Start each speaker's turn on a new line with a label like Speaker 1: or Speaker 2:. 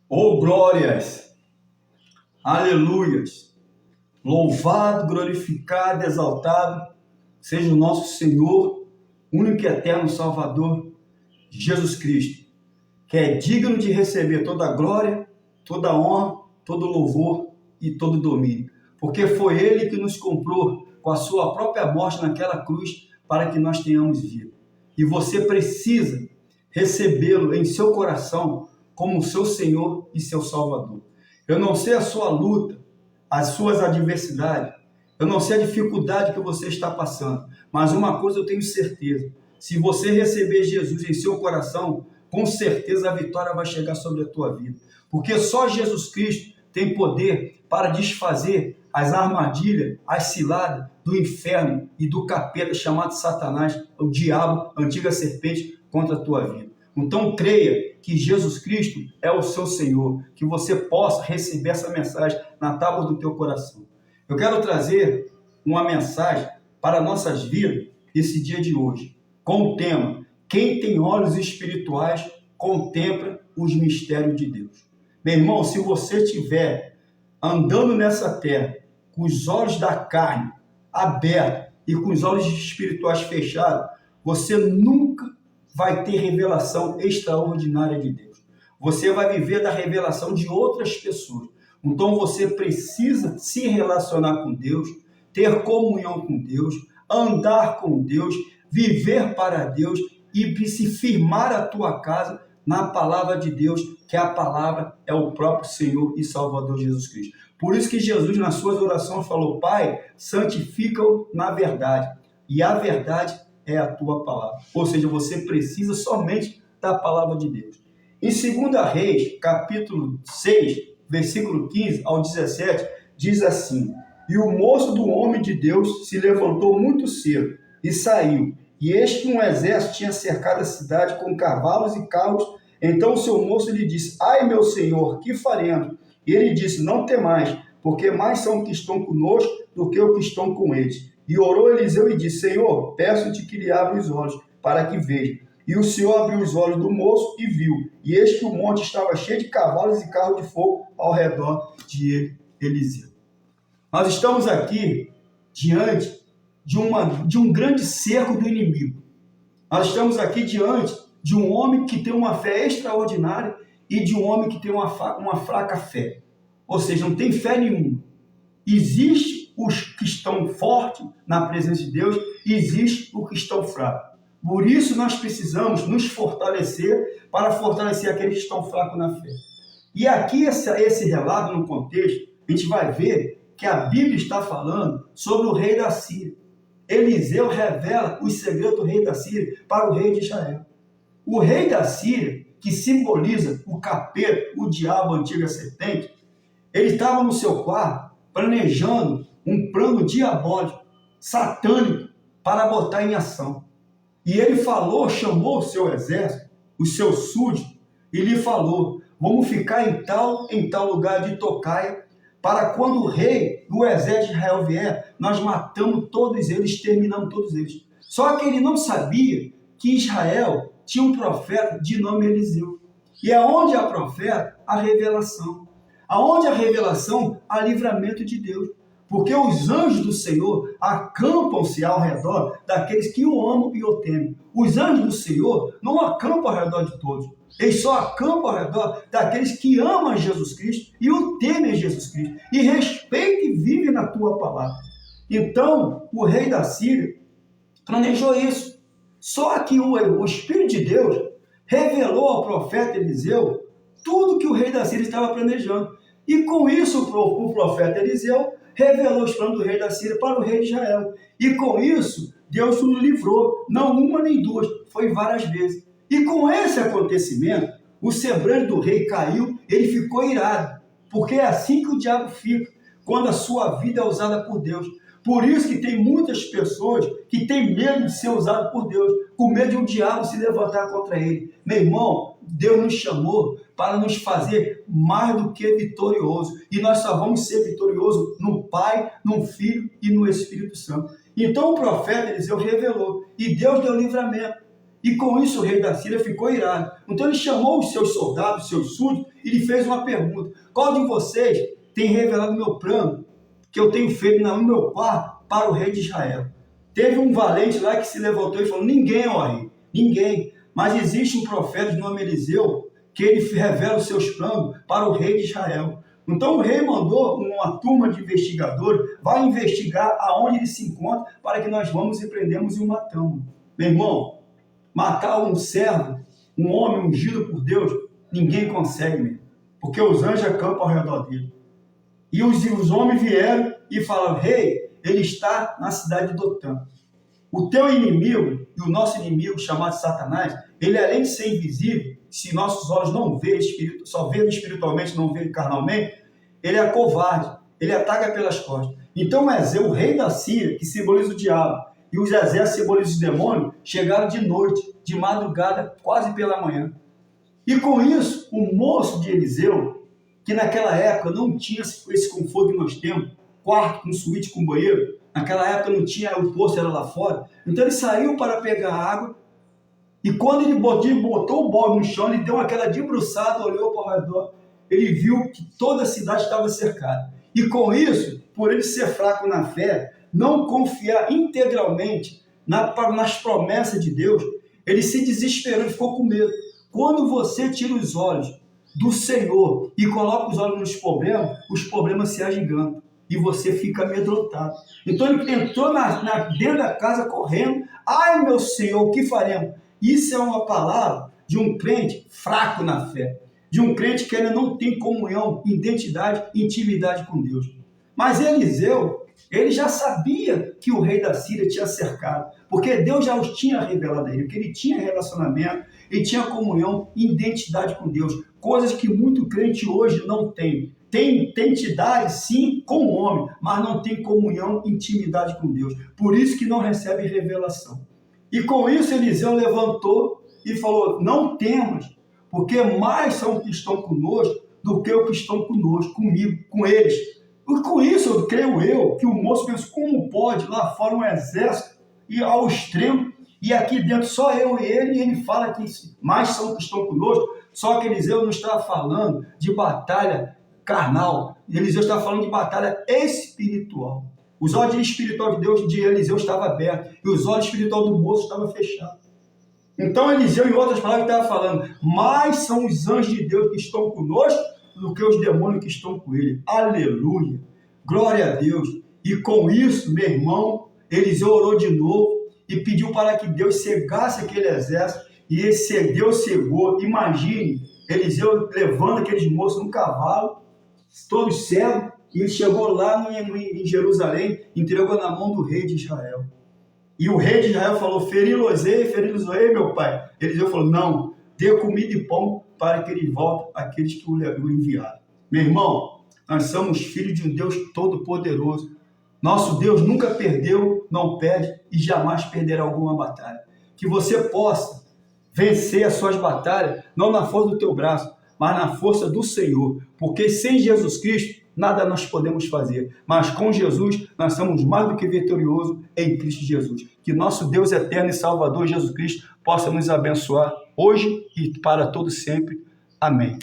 Speaker 1: Oh, glórias! Aleluias! Louvado, glorificado, exaltado seja o nosso Senhor, único e eterno Salvador, Jesus Cristo, que é digno de receber toda a glória, toda a honra, todo o louvor e todo o domínio. Porque foi Ele que nos comprou com a sua própria morte naquela cruz para que nós tenhamos vida. E você precisa recebê-lo em seu coração como seu Senhor e seu Salvador. Eu não sei a sua luta, as suas adversidades, eu não sei a dificuldade que você está passando, mas uma coisa eu tenho certeza: se você receber Jesus em seu coração, com certeza a vitória vai chegar sobre a tua vida, porque só Jesus Cristo tem poder para desfazer as armadilhas, as ciladas do inferno e do capeta chamado Satanás, o diabo, a antiga serpente, contra a tua vida. Então creia que Jesus Cristo é o seu Senhor, que você possa receber essa mensagem na tábua do teu coração. Eu quero trazer uma mensagem para nossas vidas esse dia de hoje, com o tema: quem tem olhos espirituais contempla os mistérios de Deus. Meu irmão, se você estiver andando nessa terra com os olhos da carne abertos e com os olhos espirituais fechados, você nunca vai ter revelação extraordinária de Deus. Você vai viver da revelação de outras pessoas. Então você precisa se relacionar com Deus, ter comunhão com Deus, andar com Deus, viver para Deus e se firmar a tua casa na palavra de Deus, que a palavra é o próprio Senhor e Salvador Jesus Cristo. Por isso que Jesus, nas suas orações, falou: Pai, santifica-o na verdade, e a verdade é a tua palavra. Ou seja, você precisa somente da palavra de Deus. Em 2 Reis, capítulo 6, versículo 15 ao 17, diz assim: E o moço do homem de Deus se levantou muito cedo e saiu, e eis que um exército tinha cercado a cidade com cavalos e carros. Então o seu moço lhe disse: Ai, meu senhor, que faremos? E ele disse: Não temais, porque mais são que estão conosco do que os que estão com eles. E orou Eliseu e disse: Senhor, peço-te que lhe abra os olhos, para que veja. E o Senhor abriu os olhos do moço e viu. E eis que o monte estava cheio de cavalos e carros de fogo ao redor de Eliseu. Nós estamos aqui diante de um grande cerco do inimigo. Nós estamos aqui diante de um homem que tem uma fé extraordinária e de um homem que tem uma fraca fé. Ou seja, não tem fé nenhuma. Existe os que estão fortes na presença de Deus e existe os que estão fracos. Por isso nós precisamos nos fortalecer para fortalecer aqueles que estão fracos na fé. E aqui esse relato, no contexto, a gente vai ver que a Bíblia está falando sobre o rei da Síria. Eliseu revela os segredos do rei da Síria para o rei de Israel. O rei da Síria, que simboliza o capeta, o diabo, a antiga serpente, ele estava no seu quarto planejando um plano diabólico, satânico, para botar em ação. E ele chamou o seu exército, os seus súditos, e lhe falou: vamos ficar em tal lugar de tocaia, para quando o rei do exército de Israel vier, nós matamos todos eles, exterminamos todos eles. Só que ele não sabia que Israel tinha um profeta de nome Eliseu. E aonde há profeta, há revelação. Aonde há revelação, há livramento de Deus. Porque os anjos do Senhor acampam-se ao redor daqueles que o amam e o temem. Os anjos do Senhor não acampam ao redor de todos. Eles só acampam ao redor daqueles que amam Jesus Cristo e o temem Jesus Cristo. E respeitam e vivem na tua palavra. Então, o rei da Síria planejou isso. Só que o Espírito de Deus revelou ao profeta Eliseu tudo que o rei da Síria estava planejando. E com isso, o profeta Eliseu revelou os planos do rei da Síria para o rei de Israel. E com isso, Deus nos livrou, não uma nem duas, foi várias vezes. E com esse acontecimento, o semblante do rei caiu, ele ficou irado, porque é assim que o diabo fica, quando a sua vida é usada por Deus. Por isso que tem muitas pessoas que têm medo de ser usado por Deus, com medo de um diabo se levantar contra ele. Meu irmão, Deus nos chamou para nos fazer mais do que vitorioso. E nós só vamos ser vitoriosos no Pai, no Filho e no Espírito Santo. Então o profeta Eliseu revelou, e Deus deu livramento. E com isso o rei da Síria ficou irado. Então ele chamou os seus soldados, os seus súditos, e lhe fez uma pergunta: qual de vocês tem revelado o meu plano que eu tenho feito no meu quarto para o rei de Israel? Teve um valente lá que se levantou e falou: ninguém, ó rei, ninguém. Mas existe um profeta de nome Eliseu que ele revela os seus planos para o rei de Israel. Então o rei mandou uma turma de investigadores, vai investigar aonde ele se encontra, para que nós vamos e prendemos e o matamos. Meu irmão, matar um servo, um homem ungido por Deus, ninguém consegue mesmo, porque os anjos acampam ao redor dele. E os homens vieram e falaram: rei, ele está na cidade de Dotã. O teu inimigo e o nosso inimigo, chamado Satanás, ele além de ser invisível, se nossos olhos não veem, só veem espiritualmente, não veem carnalmente, ele é covarde, ele ataca pelas costas. Então o rei da Síria, que simboliza o diabo, e os exércitos simbolizam os demônios, chegaram de noite, de madrugada, quase pela manhã. E com isso, o moço de Eliseu, que naquela época não tinha esse conforto que nós temos, quarto com suíte com banheiro, naquela época não tinha, o poço era lá fora, então ele saiu para pegar água, e quando ele botou o balde no chão, ele deu aquela debruçada, olhou para o redor, ele viu que toda a cidade estava cercada. E com isso, por ele ser fraco na fé, não confiar integralmente nas promessas de Deus, ele se desesperou e ficou com medo. Quando você tira os olhos do Senhor e coloca os olhos os problemas se agigantam e você fica amedrontado. Então ele entrou dentro da casa correndo: ai meu Senhor, o que faremos? Isso é uma palavra de um crente fraco na fé, de um crente que ainda não tem comunhão, identidade, intimidade com Deus. Mas Eliseu, ele já sabia que o rei da Síria tinha cercado, porque Deus já os tinha revelado a ele, que ele tinha relacionamento, ele tinha comunhão, identidade com Deus, coisas que muito crente hoje não tem. Tem identidade, sim, com o homem, mas não tem comunhão, intimidade com Deus. Por isso que não recebe revelação. E com isso Eliseu levantou e falou: não temas, porque mais são os que estão conosco do que os que estão comigo, com eles. E com isso, eu creio que o moço pensou: como pode lá fora um exército ir ao extremo e aqui dentro só eu e ele fala que mais são os que estão conosco. Só que Eliseu não estava falando de batalha carnal, Eliseu estava falando de batalha espiritual. Os olhos espiritual de Deus de Eliseu estavam abertos e os olhos espiritual do moço estavam fechados. Então Eliseu, em outras palavras, estava falando: mais são os anjos de Deus que estão conosco do que os demônios que estão com ele. Aleluia! Glória a Deus! E com isso, meu irmão, Eliseu orou de novo e pediu para que Deus cegasse aquele exército, e Deus cegou. Imagine Eliseu levando aqueles moços no cavalo, todos cegos, e ele chegou lá em Jerusalém, entregou na mão do rei de Israel. E o rei de Israel falou: feri-los-ei, meu pai. Eliseu falou: não, dê comida e pão para que ele volte àqueles que o enviaram. Meu irmão, nós somos filhos de um Deus todo-poderoso. Nosso Deus nunca perdeu, não perde e jamais perderá alguma batalha. Que você possa vencer as suas batalhas, não na força do teu braço, mas na força do Senhor. Porque sem Jesus Cristo, nada nós podemos fazer. Mas com Jesus, nós somos mais do que vitoriosos em Cristo Jesus. Que nosso Deus eterno e Salvador Jesus Cristo possa nos abençoar hoje e para todo sempre. Amém.